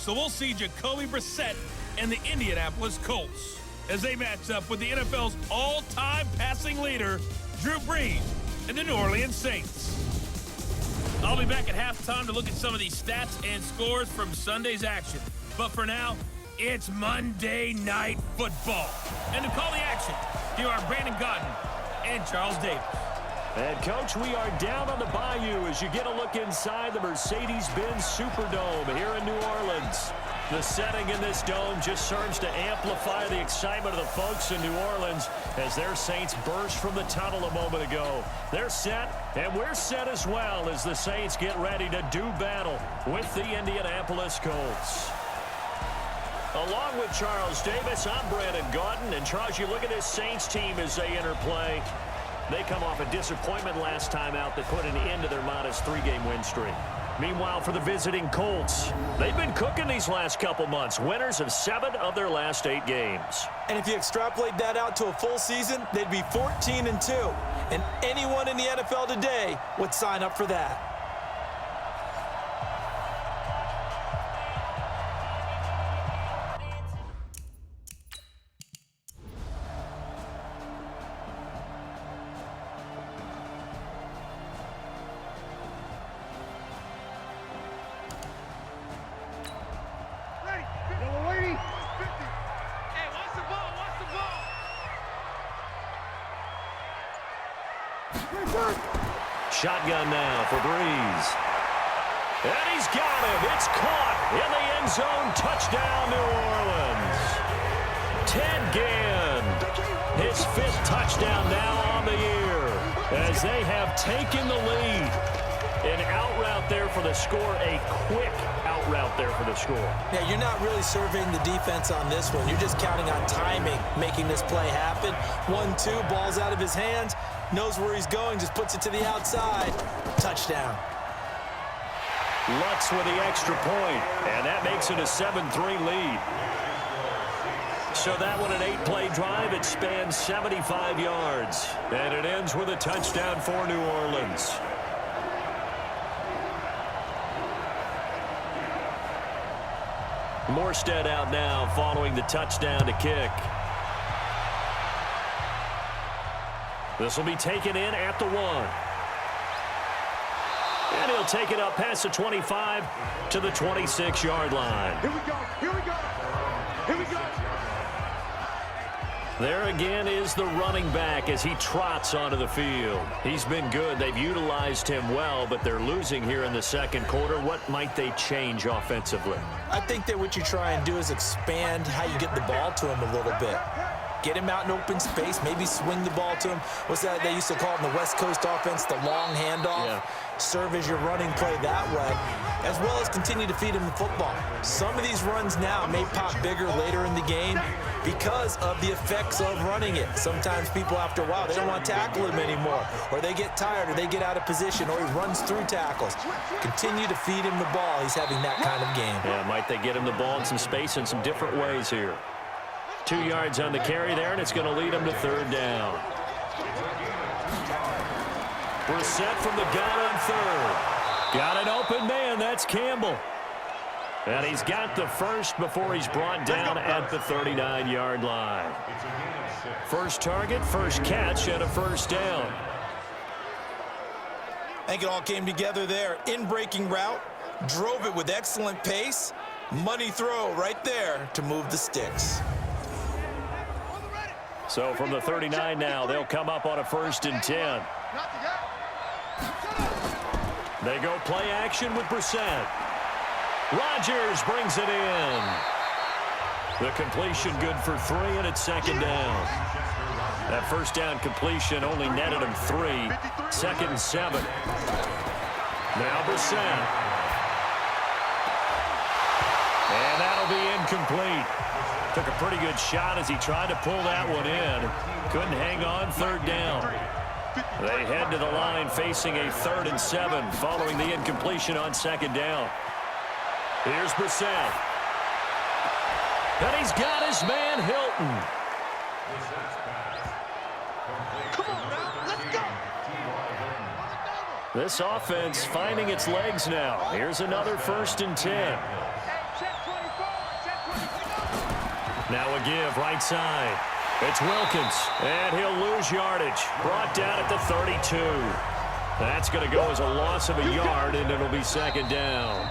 So we'll see Jacoby Brissett and the Indianapolis Colts as they match up with the NFL's all-time passing leader, Drew Brees, and the New Orleans Saints. I'll be back at halftime to look at some of these stats and scores from Sunday's action. But for now, it's Monday Night Football. And to call the action, here are Brandon Godden and Charles Davis. And, Coach, we are down on the bayou as you get a look inside the Mercedes-Benz Superdome here in New Orleans. The setting in this dome just serves to amplify the excitement of the folks in New Orleans as their Saints burst from the tunnel a moment ago. They're set, and we're set as well as the Saints get ready to do battle with the Indianapolis Colts. Along with Charles Davis, I'm Brandon Gaudin. And, Charles, you look at this Saints team as they enter play. They come off a disappointment last time out that put an end to their modest 3-game win streak. Meanwhile, for the visiting Colts, they've been cooking these last couple months. Winners of 7 of their last 8 games. And if you extrapolate that out to a full season, they'd be 14-2. And anyone in the NFL today would sign up for that. Shotgun now for Brees. And he's got him. It's caught in the end zone. Touchdown, New Orleans. Ted Ginn, his 5th touchdown now on the year as they have taken the lead. An out route there for the score, a quick out route there for the score. Yeah, you're not really surveying the defense on this one. You're just counting on timing, making this play happen. 1-2, ball's out of his hands. Knows where he's going, just puts it to the outside. Touchdown. Lutz with the extra point, and that makes it a 7-3 lead. So that one, an 8-play drive. It spans 75 yards, and it ends with a touchdown for New Orleans. Morstead out now following the touchdown to kick. This will be taken in at the 1. And he'll take it up past the 25 to the 26-yard line. Here we go. Here we go. Here we go. There again is the running back as he trots onto the field. He's been good. They've utilized him well, but they're losing here in the second quarter. What might they change offensively? I think that what you try and do is expand how you get the ball to him a little bit. Get him out in open space, maybe swing the ball to him. What's that they used to call it in the West Coast offense, the long handoff? Yeah. Serve as your running play that way, as well as continue to feed him the football. Some of these runs now may pop bigger later in the game because of the effects of running it. Sometimes people, after a while, they don't want to tackle him anymore, or they get tired, or they get out of position, or he runs through tackles. Continue to feed him the ball. He's having that kind of game. Yeah, might they get him the ball in some space in some different ways here. 2 yards on the carry there, and it's going to lead him to 3rd down. Brissett from the gun on 3rd. Got an open man. That's Campbell. And he's got the first before he's brought down at the 39-yard line. First target, first catch, and a 1st down. I think it all came together there. In-breaking route, drove it with excellent pace. Money throw right there to move the sticks. So from the 39 now, they'll come up on a 1st and 10. They go play action with Brissett. Rodgers brings it in. The completion good for 3, and it's 2nd down. That 1st down completion only netted him 3. 2nd and 7. Now Brissett. And that'll be incomplete. Took a pretty good shot as he tried to pull that one in. Couldn't hang on. 3rd down. They head to the line facing a 3rd and 7 following the incompletion on 2nd down. Here's Brissett. And he's got his man Hilton. Come on now, let's go. This offense finding its legs now. Here's another 1st and 10. Now a give right side. It's Wilkins, and he'll lose yardage. Brought down at the 32. That's going to go as a loss of a yard, and it'll be second down.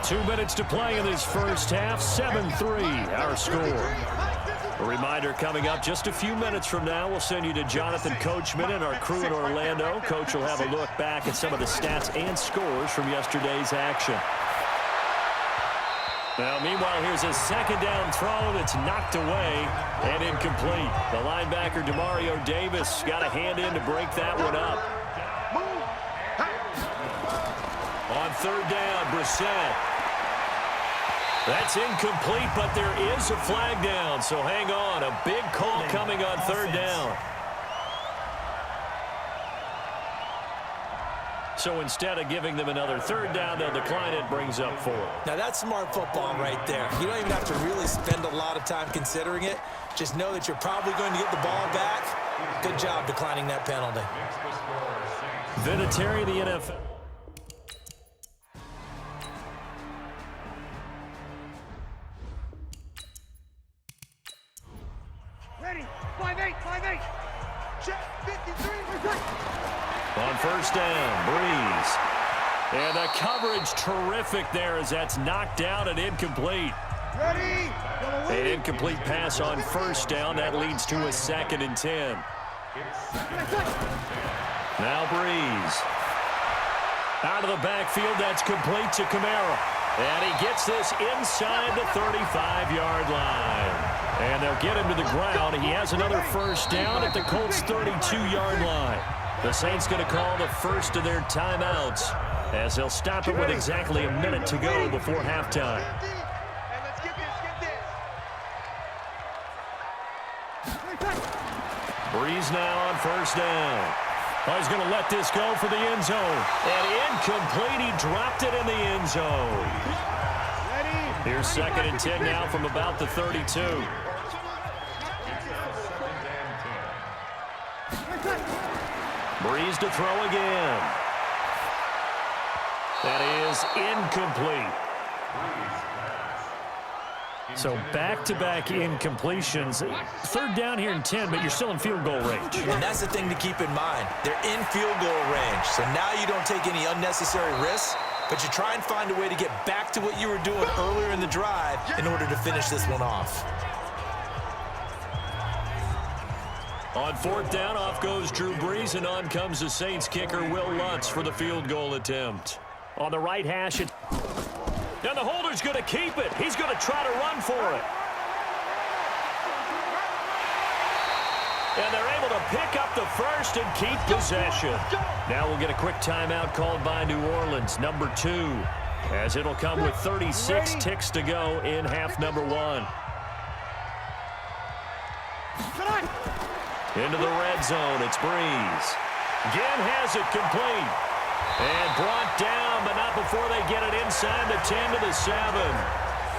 2 minutes to play in this first half. 7-3 our score. A reminder coming up just a few minutes from now. We'll send you to Jonathan Coachman and our crew in Orlando. Coach will have a look back at some of the stats and scores from yesterday's action. Now, meanwhile, here's a second down throw that's knocked away and incomplete. The linebacker, Demario Davis, got a hand in to break that one up. On third down, Brissett. That's incomplete, but there is a flag down, so hang on. A big call coming on third down. So instead of giving them another third down, they'll decline it, brings up 4. Now, that's smart football right there. You don't even have to really spend a lot of time considering it. Just know that you're probably going to get the ball back. Good job declining that penalty. Vinatieri, the NFL. Ready. 5-8, 5-8. Check. 53. On first down, Breeze. And the coverage terrific there as that's knocked down and incomplete. Ready. An incomplete pass on first down. That leads to a 2nd and 10. Now Breeze. Out of the backfield, that's complete to Kamara. And he gets this inside the 35-yard line. And they'll get him to the ground. He has another first down at the Colts' 32-yard line. The Saints going to call the first of their timeouts as they'll stop it with exactly a minute to go before halftime. Breeze now on first down. Oh, he's going to let this go for the end zone. And incomplete. He dropped it in the end zone. Here's 2nd and 10 now from about the 32. Breeze to throw again. That is incomplete. So back-to-back incompletions. Third down here in 10, but you're still in field goal range. And that's the thing to keep in mind. They're in field goal range. So now you don't take any unnecessary risks, but you try and find a way to get back to what you were doing earlier in the drive in order to finish this one off. On fourth down, off goes Drew Brees, and on comes the Saints kicker, Will Lutz, for the field goal attempt. On the right hash, and the holder's going to keep it. He's going to try to run for it. And they're able to pick up the first and keep possession. Now we'll get a quick timeout called by New Orleans, number 2, as it'll come with 36 ticks to go in half number 1. Into the red zone, it's Breeze. Again has it complete. And brought down, but not before they get it inside the 10 to the 7.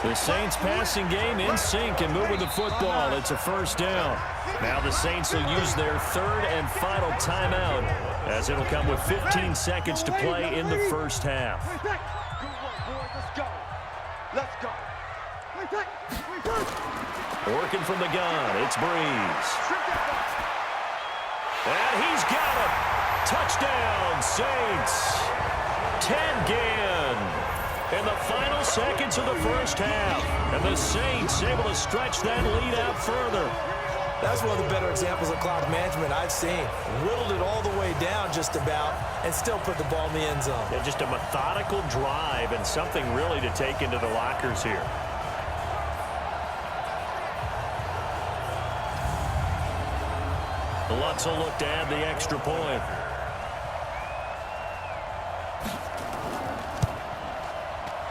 The Saints passing game in sync and moving the football. It's a first down. Now the Saints will use their third and final timeout as it'll come with 15 seconds to play in the first half. Let's go. Working from the gun, it's Breeze. And he's got it. Touchdown, Saints. 10 again in the final seconds of the first half. And the Saints able to stretch that lead out further. That's one of the better examples of clock management I've seen. Whittled it all the way down just about and still put the ball in the end zone. Yeah, just a methodical drive and something really to take into the lockers here. Lutz will look to add the extra point.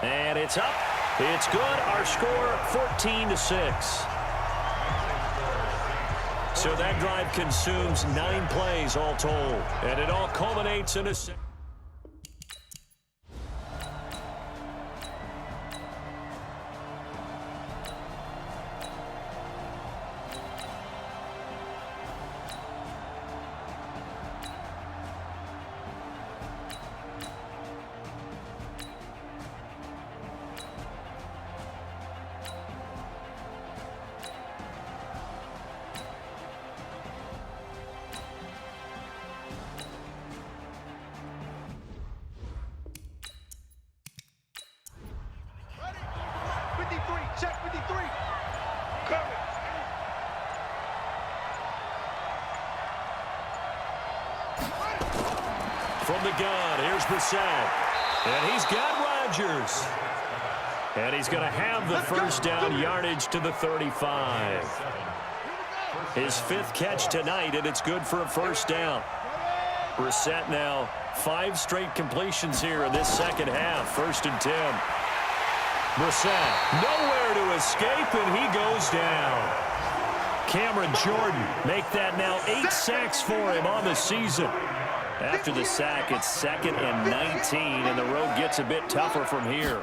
And it's up. It's good. Our score, 14-6. So that drive consumes 9 plays all told. And it all culminates in a... Check 53. Cover. From the gun, here's Brissett. And he's got Rodgers. And he's going to have the first down yardage to the 35. His 5th catch tonight, and it's good for a first down. Brissett now 5 straight completions here in this second half. 1st and 10. Brissett nowhere to escape, and he goes down. Cameron Jordan make that now 8 sacks for him on the season. After the sack, it's 2nd and 19, and the road gets a bit tougher from here.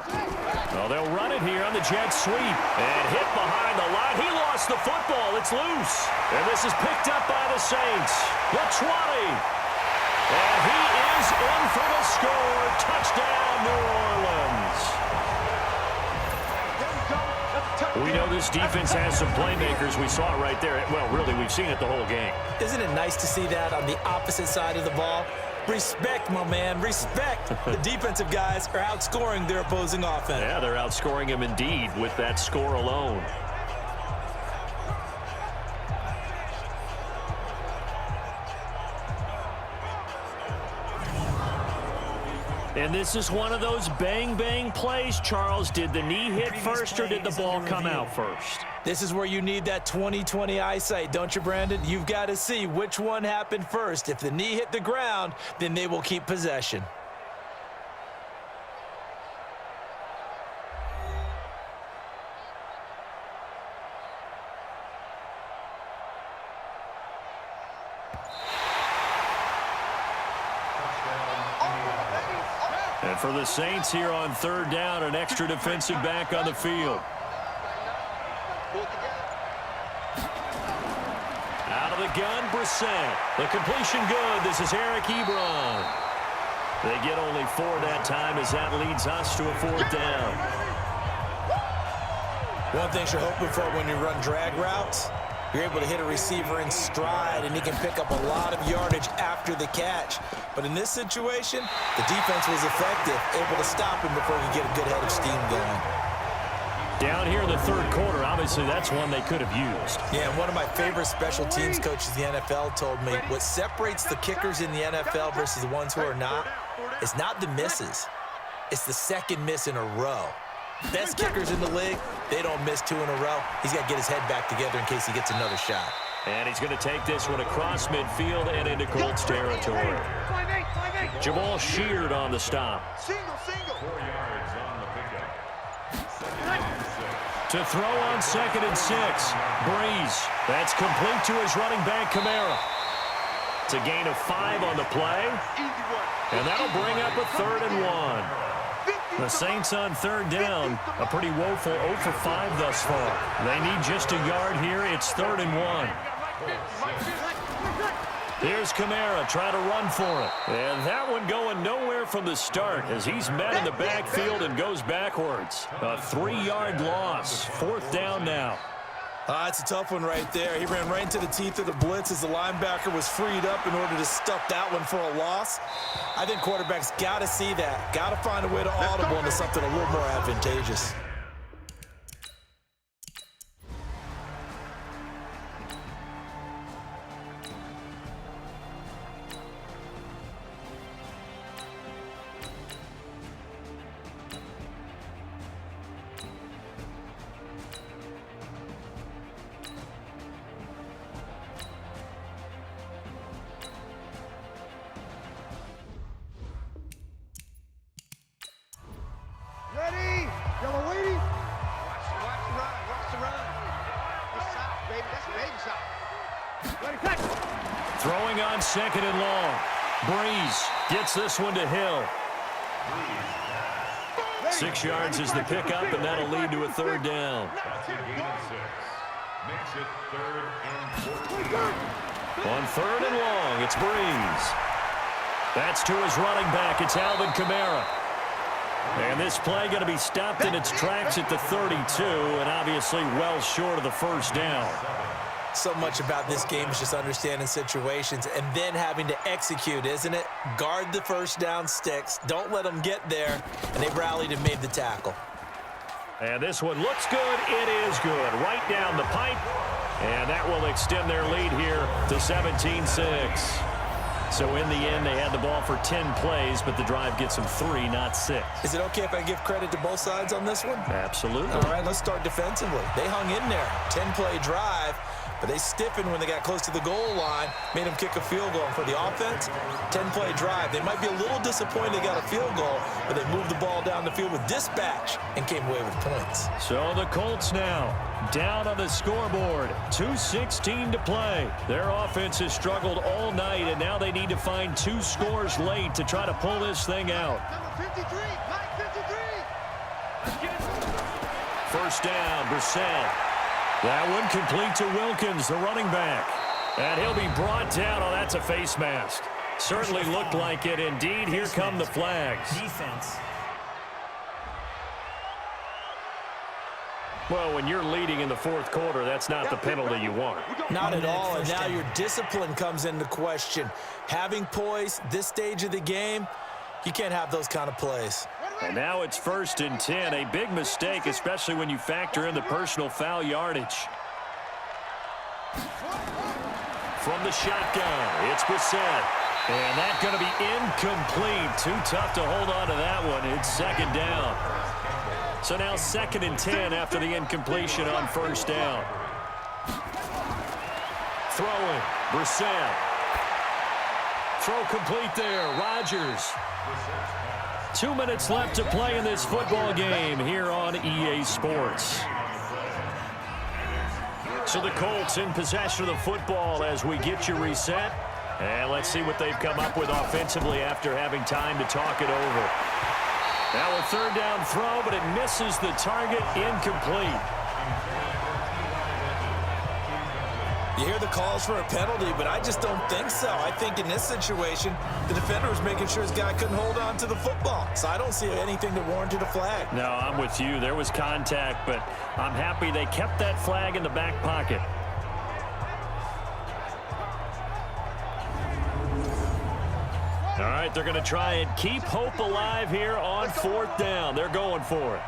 Well, they'll run it here on the jet sweep. And hit behind the line. He lost the football. It's loose. And this is picked up by the Saints. The 20. And he is in for the score. Touchdown, New Orleans. We know this defense has some playmakers. We saw it right there. Well, really, we've seen it the whole game. Isn't it nice to see that on the opposite side of the ball? Respect, my man, respect. The defensive guys are outscoring their opposing offense. Yeah, they're outscoring him indeed with that score alone. And this is one of those bang-bang plays, Charles. Did the knee hit first or did the ball come out first? This is where you need that 20/20 eyesight, don't you, Brandon? You've got to see which one happened first. If the knee hit the ground, then they will keep possession. And for the Saints here on 3rd down, an extra defensive back on the field. Out of the gun, Brissett. The completion good. This is Eric Ebron. They get only 4 that time as that leads us to a 4th down. One thing you're hoping for when you run drag routes, you're able to hit a receiver in stride, and he can pick up a lot of yardage after the catch. But in this situation, the defense was effective, able to stop him before he could get a good head of steam going. Down here in the 3rd quarter, obviously that's one they could have used. Yeah, and one of my favorite special teams coaches in the NFL told me what separates the kickers in the NFL versus the ones who are not is not the misses. It's the 2nd miss in a row. Best kickers in the league, they don't miss 2 in a row. He's got to get his head back together in case he gets another shot. And he's going to take this one across midfield and into Colts territory. Jamal Sheard on the stop. Single. 4 yards on the pickup. To throw on 2nd and 6. Breeze. That's complete to his running back, Kamara. It's a gain of 5 on the play. And that'll bring up a 3rd and 1. The Saints on 3rd down, a pretty woeful 0 for 5 thus far. They need just a yard here. It's 3rd and 1. Here's Kamara trying to run for it. And that one going nowhere from the start as he's met in the backfield and goes backwards. A 3-yard loss. 4th down now. It's a tough one right there. He ran right into the teeth of the blitz as the linebacker was freed up in order to stuff that one for a loss. I think quarterbacks got to see that. Got to find a way to audible into something a little more advantageous. Ready? Yellow lady. Watch the run. This side, baby. That's a baby side. Ready, catch. Throwing on 2nd and long. Breeze gets this one to Hill. 6 yards is the pickup, and that'll lead to a 3rd down. Makes it 3rd and 14. On 3rd and long, it's Breeze. That's to his running back. It's Alvin Kamara. And this play going to be stopped in its tracks at the 32, and obviously well short of the 1st down. So much about this game is just understanding situations and then having to execute, isn't it? Guard the 1st down sticks. Don't let them get there. And they rallied and made the tackle. And this one looks good. It is good. Right down the pipe. And that will extend their lead here to 17-6. So in the end, they had the ball for 10 plays, but the drive gets them 3, not 6. Is it okay if I give credit to both sides on this one? Absolutely. All right, let's start defensively. They hung in there. 10-play drive, but they stiffened when they got close to the goal line, made them kick a field goal. And for the offense, 10-play drive. They might be a little disappointed they got a field goal, but they moved the ball down the field with dispatch and came away with points. So the Colts now down on the scoreboard. 2:16 to play. Their offense has struggled all night, and now they need to find 2 scores late to try to pull this thing out. Number 53, Mike 53. First down, Brissett. That one complete to Wilkins, the running back. And he'll be brought down. Oh, that's a face mask. Certainly looked like it. Indeed, here come the flags. Defense. Well, when you're leading in the fourth quarter, that's not the penalty you want. Not at all, and now your discipline comes into question. Having poise this stage of the game, you can't have those kind of plays. And now it's 1st and 10. A big mistake, especially when you factor in the personal foul yardage. From the shotgun, it's Brissett. And that's going to be incomplete. Too tough to hold on to that one. It's 2nd down. So now 2nd and 10 after the incompletion on 1st down. Throwing, Brissett. Throw complete there, Rodgers. 2 minutes left to play in this football game here on EA Sports. So the Colts in possession of the football as we get you reset. And let's see what they've come up with offensively after having time to talk it over. Now a 3rd down throw, but it misses the target, incomplete. You hear the calls for a penalty, but I just don't think so. I think in this situation, the defender was making sure his guy couldn't hold on to the football. So I don't see anything that warranted a flag. No, I'm with you. There was contact, but I'm happy they kept that flag in the back pocket. All right, they're going to try and keep hope alive here on 4th down. They're going for it.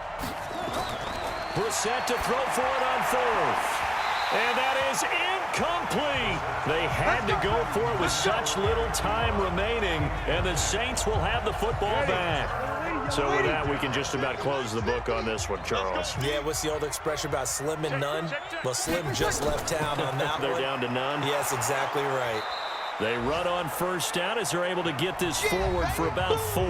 Brissett to throw for it on 4th. And that is incomplete. They had to go for it with such little time remaining, and the Saints will have the football back. So with that, we can just about close the book on this one, Charles. Yeah, what's the old expression about slim and none? Well, Slim just left town on that They're one. down to none. Yes, exactly right. They run on 1st down as they're able to get this forward for about 4.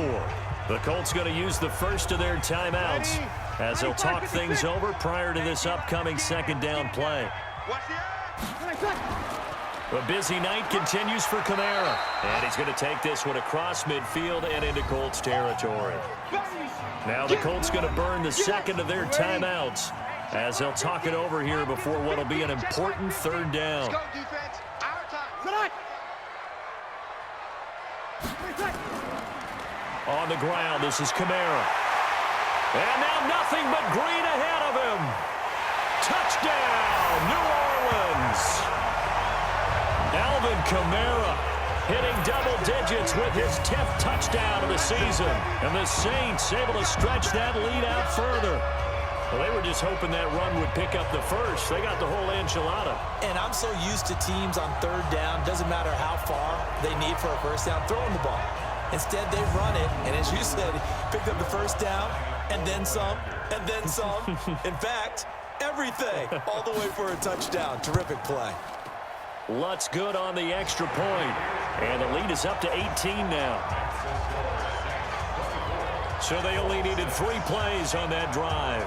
The Colts going to use the first of their timeouts as they'll talk things over prior to this upcoming 2nd down play. A busy night continues for Kamara. And he's going to take this one across midfield and into Colts territory. Now the Colts going to burn the 2nd of their timeouts as they'll talk it over here before what will be an important 3rd down. Let's go, defense. Our time. On the ground, this is Kamara. And now nothing but green ahead of him. Touchdown, New Orleans. Alvin Kamara hitting double digits with his 10th touchdown of the season. And the Saints able to stretch that lead out further. Well, they were just hoping that run would pick up the first. They got the whole enchilada. And I'm so used to teams on 3rd down, doesn't matter how far they need for a 1st down, throwing the ball. Instead, they run it, and as you said, picked up the 1st down, and then some, and then some. In fact, everything, all the way for a touchdown. Terrific play. Lutz good on the extra point. And the lead is up to 18 now. So they only needed 3 plays on that drive.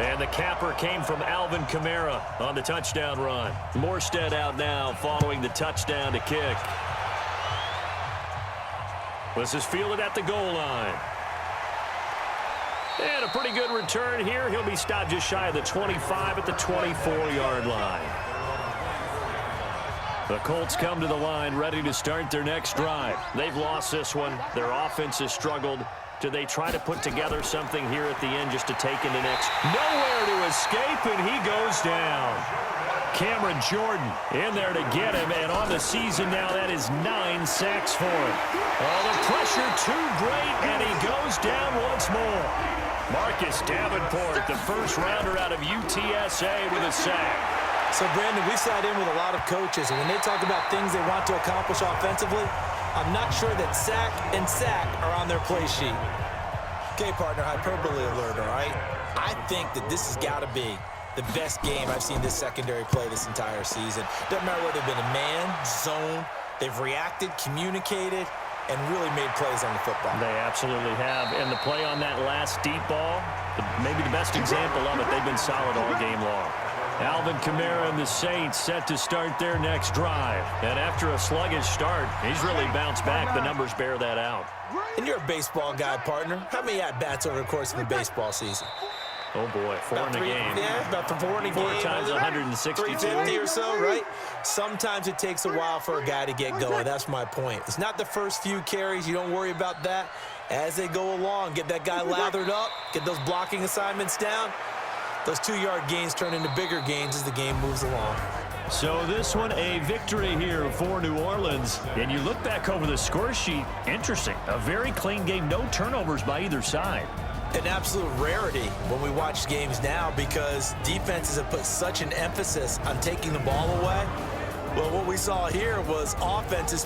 And the capper came from Alvin Kamara on the touchdown run. Morstead out now following the touchdown to kick. This is fielded at the goal line. And a pretty good return here. He'll be stopped just shy of the 25 at the 24-yard line. The Colts come to the line ready to start their next drive. They've lost this one. Their offense has struggled. Do they try to put together something here at the end just to take into next? Nowhere to escape, and he goes down. Cameron Jordan in there to get him, and on the season now, that is 9 sacks for him. Oh, the pressure too great, and he goes down once more. Marcus Davenport, the first rounder out of UTSA with a sack. So, Brandon, we sat in with a lot of coaches, and when they talk about things they want to accomplish offensively, I'm not sure that sack and sack are on their play sheet. Okay, partner, hyperbole alert, all right? I think that this has got to be the best game I've seen this secondary play this entire season. Doesn't matter whether they've been a man, zone, they've reacted, communicated, and really made plays on the football. They absolutely have. And the play on that last deep ball, maybe the best example of it, they've been solid all game long. Alvin Kamara and the Saints set to start their next drive. And after a sluggish start, he's really bounced back. The numbers bear that out. And you're a baseball guy, partner. How many at-bats over the course of a baseball season? Oh, boy, four in a game. Yeah, about 4 in a game. 4 times 162. 350 or so, right? Sometimes it takes a while for a guy to get going. That's my point. It's not the first few carries. You don't worry about that. As they go along, get that guy lathered up, get those blocking assignments down. Those 2-yard gains turn into bigger gains as the game moves along. So this one, a victory here for New Orleans. And you look back over the score sheet, interesting. A very clean game, no turnovers by either side. An absolute rarity when we watch games now because defenses have put such an emphasis on taking the ball away. Well, what we saw here was offenses